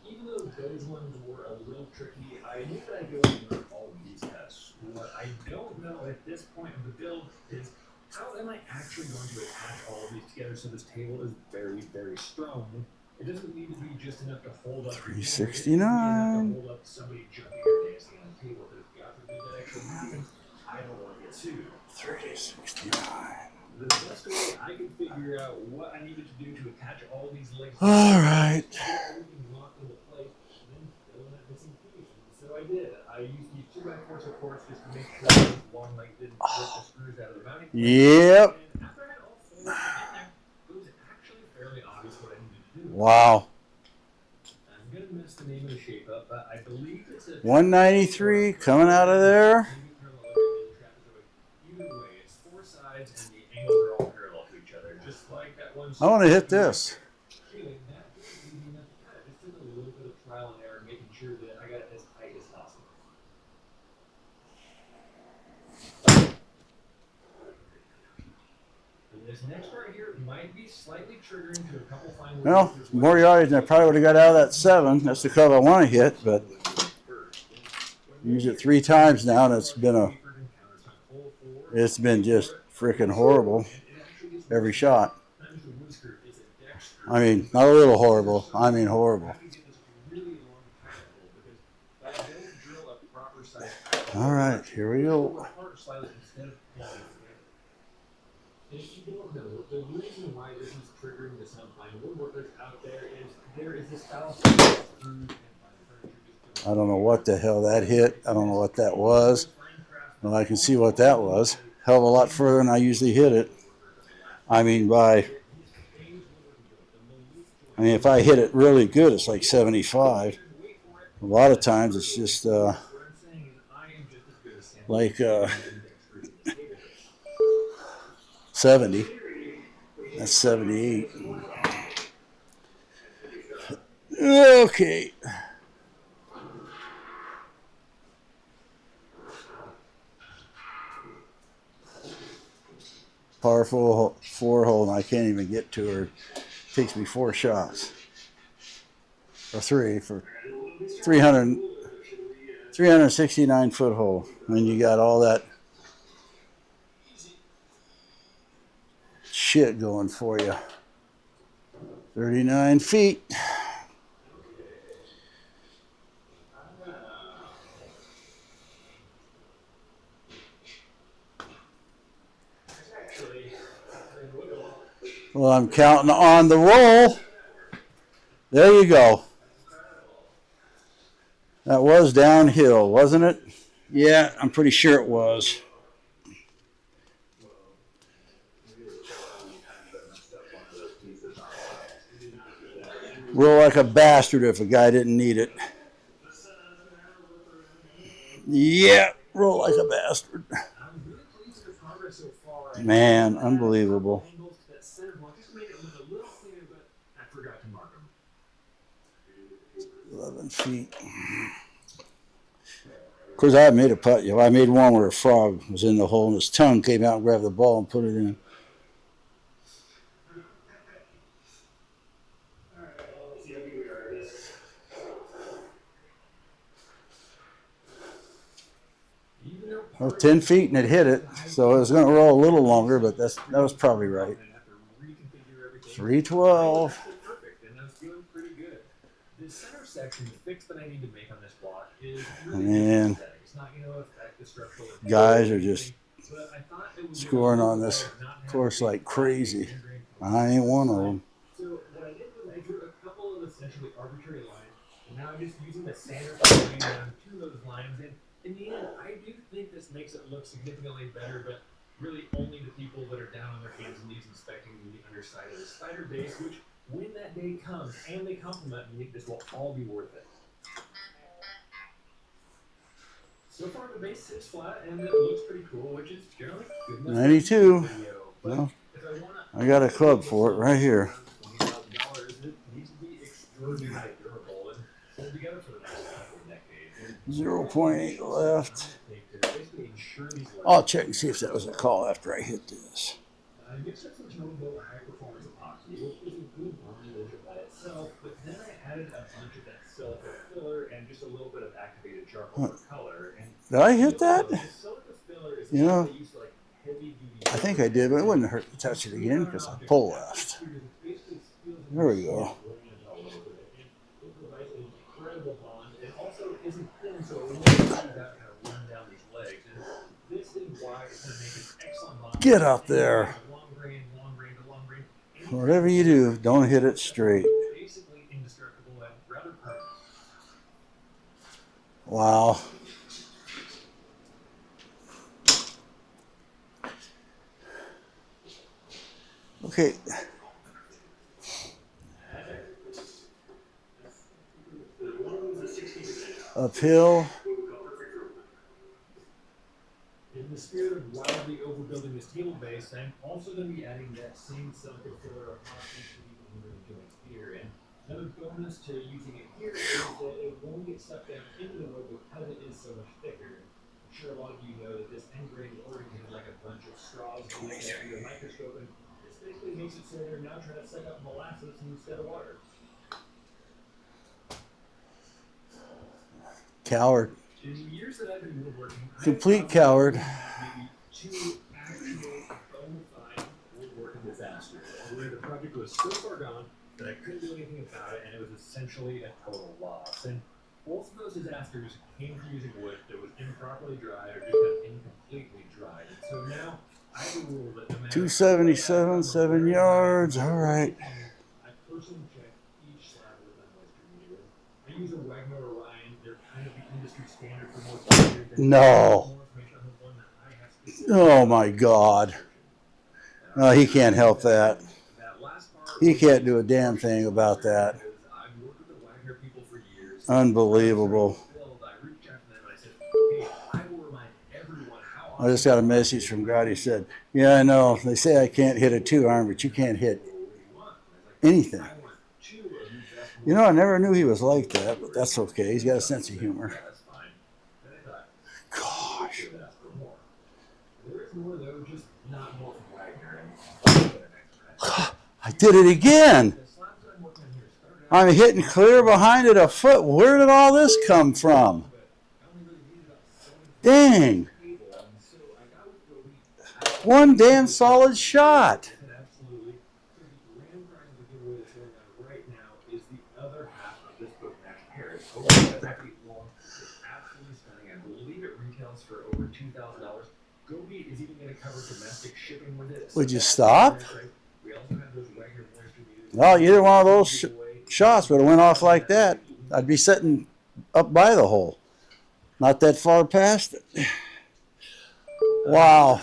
S4: Even though those ones were a little tricky, I knew that I'd go and learn all of these cuts. What I don't know at this point of the build is how am I actually going to attach all of these together so this table is very, very strong? It doesn't need to be just enough to hold up
S1: 369.
S4: to hold up somebody jumping or dancing on the table. Because God forbid that actually happens, I don't want to get sued.
S1: 369.
S4: The best way I could figure out what I needed to do to attach all these legs.
S1: All right.
S4: Everything locked into place, and then fill in that missing piece. So I did. I used these 2x4 supports just to make sure those long legs didn't rip the screws out of the mounting.
S1: Yep.
S4: And after I had all four in there, it was actually fairly obvious what I needed to do.
S1: Wow.
S4: I'm gonna mess the name of the shape up, but I believe it's a
S1: 193 coming out of there.
S4: Either way, it's four sides and the angles are all parallel to each other, just like that one.
S1: I want to hit this.
S4: Feeling that was easy enough to cut. It just took a little bit of trial and error, making sure that I got it as tight as possible. And this next part here might be slightly triggering to a couple fine.
S1: Well, more yardage than I probably would have got out of that 7. That's the club I want to hit, but used it 3 times now, and it's been just freaking horrible every shot. I mean, not a little horrible. I mean horrible. All right, here we go.
S4: If you don't know, the reason why this is triggering the some fine woodworkers out there is this fallacy of screws and fine furniture.
S1: I don't know what the hell that hit. I don't know what that was. Well, I can see what that was. Hell of a lot further than I usually hit it. I mean, if I hit it really good, it's like 75. A lot of times it's just like 70. That's 78. Okay. Powerful 4-hole, and I can't even get to her. It takes me 4 shots. Or 3 for 369 foot hole. And you got all that shit going for you. 39 feet. Well, I'm counting on the roll. There you go. That was downhill, wasn't it? Yeah, I'm pretty sure it was. Roll like a bastard if a guy didn't need it. Yeah, roll like a bastard. Man, unbelievable. 11 feet. Of course, I made a putt. I made one where a frog was in the hole and his tongue came out and grabbed the ball and put it in. Well, 10 feet and it hit it, so it was going to roll a little longer, but that was probably right. 312.
S4: The center section, the fix that I need to make on this block is
S1: Man,
S4: it's not going to affect the structural.
S1: Guys are just scoring on this course like crazy. I ain't one of them.
S4: So what I did was I drew a couple of essentially arbitrary lines, and now I'm just using the sander to line down 2 of those lines. And in the end, I do think this makes it look significantly better, but really only the people that are down on their hands and knees inspecting the underside of the spider base, which when that day comes and they compliment me, this will all be worth it. So far, the base sits flat and it looks pretty cool, which is generally good enough for a YouTube
S1: 92.
S4: video. But
S1: Well,
S4: if I want to
S1: I got a club for it right here.
S4: around $20,000, it needs to be extraordinarily durable and hold together for the next couple of decades. And
S1: 0.8 left.
S4: basically ensure these
S1: I'll check and see if that was a call after I hit this.
S4: I mixed up some Jumbo high performance epoxy, which was a good formulation by itself, but then I added a bunch of that silica filler and just a little bit of activated charcoal for color. And
S1: Did I hit that?
S4: the silica filler is
S1: You know,
S4: used to like heavy duty.
S1: I think I did, but it wouldn't hurt to touch it again because I pull left. There we go.
S4: It provides an incredible bond and also isn't thin, so it won't kind of run down these legs. And this is why it's going to make an excellent bond.
S1: Get up there.
S4: Long grain to long grain.
S1: Whatever you do, don't hit it straight.
S4: Basically indestructible and rather permanent.
S1: Wow. Okay. Uphill.
S4: In the spirit of wildly overbuilding this table base, I'm also going to be adding that same silica filler epoxy to the aluminum joints here. And another bonus to using it here is that it won't get stuck down into the wood because it is so much thicker. I'm sure a lot of you know that this end grain is oriented like a bunch of straws under a microscope, and this basically makes it so they're now trying to suck up molasses instead of water.
S1: Coward.
S4: In the years that I've been woodworking,
S1: Complete coward.
S4: maybe two actual bona fide woodworking disasters where the project was so far gone that I couldn't do anything about it, and it was essentially a total loss. And both of those disasters came from using wood that was improperly dried or just kind of incompletely dried. And so now I have a rule that no matter
S1: 277, 7 yards. All right.
S4: I personally check each slab with a moisture meter. I use a Wagner Orion. They're kind of the industry standard for moisture.
S1: No. Oh my God. No, he can't help that. He can't do a damn thing about that. Unbelievable. I just got a message from God. He said, yeah, I know. They say I can't hit a 2-iron, but you can't hit anything. You know, I never knew he was like that, but that's okay. He's got a sense of humor. Gosh. I did it again. I'm hitting clear behind it a foot. Where did all this come from? Dang. One damn solid shot. Would you stop? Well, either one of those shots would have went off like that. I'd be sitting up by the hole, not that far past it. Wow.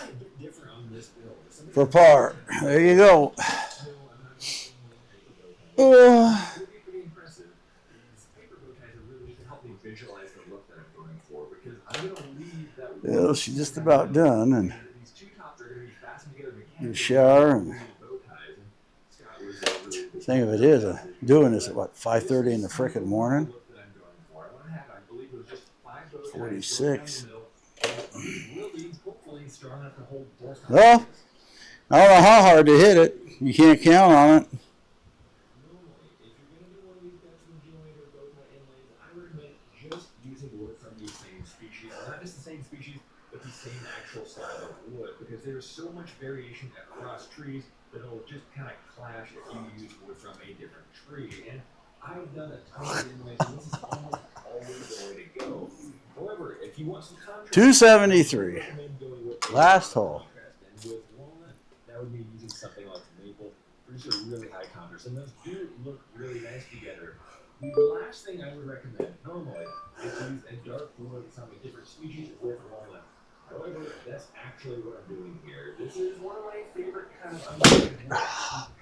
S1: For par. There you go. Well, she's just about done, and get a shower. And the thing of it is, doing this at what, 5:30 in the frickin' morning. 46. Well, I don't know how hard to hit it. You can't count on it.
S4: Because there's so much variation across trees that it'll just kind of clash if you use wood from a different tree. And I've done a ton of inlays, and this is almost always the way to go. However, if you want some contrast,
S1: 273. Last hole.
S4: And with walnut, that would mean using something like maple, produce a really high contrast, and those do look really nice together. The last thing I would recommend normally is to use a dark wood from a different species with walnut. However, that's actually what I'm doing here. This is one of my favorite kind of underrated works.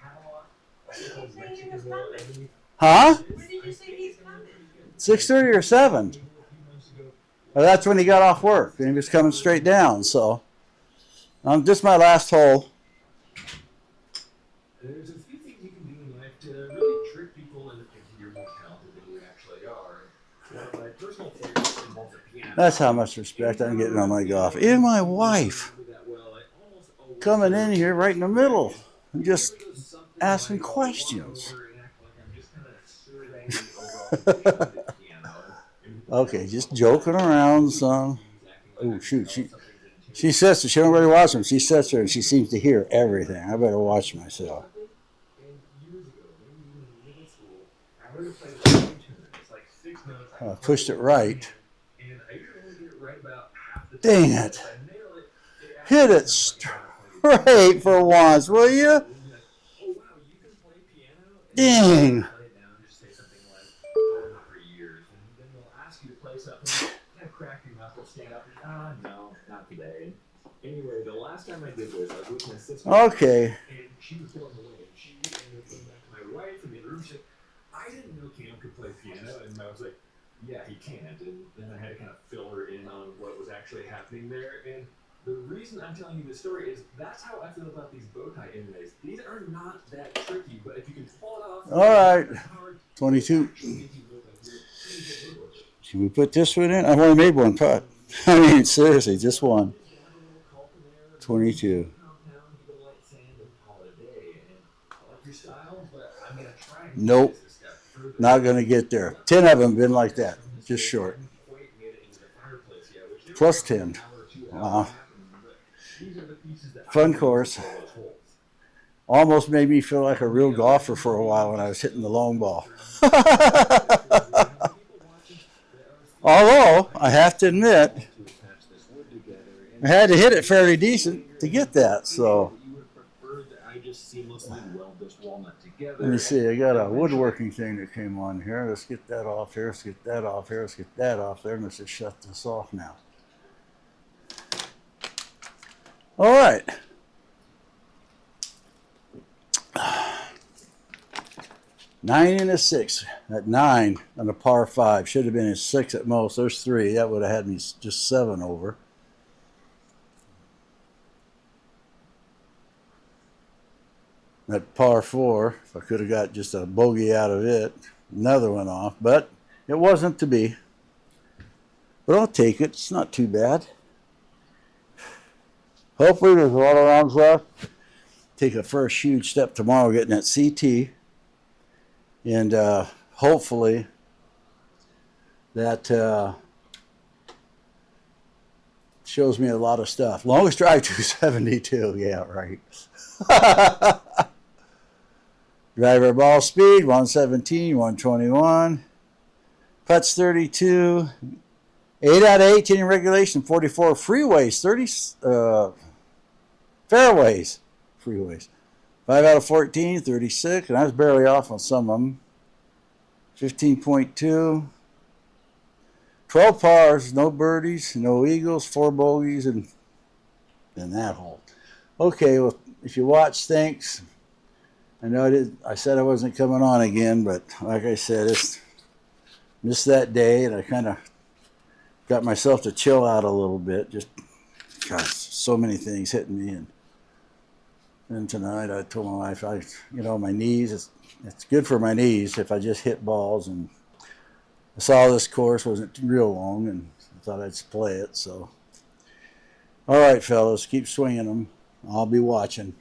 S4: Panama, also called Mexican ebony.
S1: Huh?
S5: When did you say he's coming?
S1: 6:30 or 7? Well, that's when he got off work, and he was coming straight down. So, just my last hole.
S4: There's a few things you can do in life to really trick people into thinking you're more talented than you actually are. One of my personal favorites involves a piano.
S1: That's how much respect I'm getting on my golf. Even my wife coming in here right in the middle and just asking questions. Okay, just joking around, son. Oh, shoot. She sits there. She don't really watch them. She sits there and she seems to hear everything. I better watch myself. I pushed it right. Dang it. Hit it straight for once, will you? Dang.
S4: No, not today. Anyway, the last time I did this, I was with my sister.
S1: Okay.
S4: And she was blowing away. She ended up going back to my wife in the room. She's like, I didn't know Cam could play piano. And I was like, yeah, he can. And then I had to kind of fill her in on what was actually happening there. And the reason I'm telling you this story is that's how I feel about these bow tie inlays. These are not that tricky, but if you can pull it off.
S1: All right. 22. Should we put this one in? I've only made one putt. I mean, seriously, just one. 22. Nope. Not going to get there. 10 of them been like that. Just short. Plus 10. Wow. Fun course. Almost made me feel like a real golfer for a while when I was hitting the long ball. Although, I have to admit, I had to hit it fairly decent to get that. So, let me see. I got a woodworking thing that came on here. Let's get that off here. Let's get that off here. Let's get that off there. Let's just shut this off now. All right. Nine and a 6 at 9 on a par 5. Should have been a 6 at most. There's 3. That would have had me just 7 over. At par 4, if I could have got just a bogey out of it, another one off, but it wasn't to be. But I'll take it. It's not too bad. Hopefully there's a lot of rounds left. Take a first huge step tomorrow getting that CT. And hopefully that shows me a lot of stuff. Longest drive 272. Yeah, right. Driver ball speed 117, 121. Putts 32. 8 out of 18 in regulation, 44 freeways, 30 fairways, freeways. 5 out of 14, 36, and I was barely off on some of them. 15.2. 12 pars, no birdies, no eagles, 4 bogeys, and then that hole. Okay, well, if you watch, thanks. I know I said I wasn't coming on again, but like I said, it's missed that day, and I kind of got myself to chill out a little bit. Just, gosh, so many things hitting me, and then tonight I told my wife, my knees, it's good for my knees if I just hit balls, and I saw this course wasn't real long, and I thought I'd play it, so. All right, fellas, keep swinging them. I'll be watching.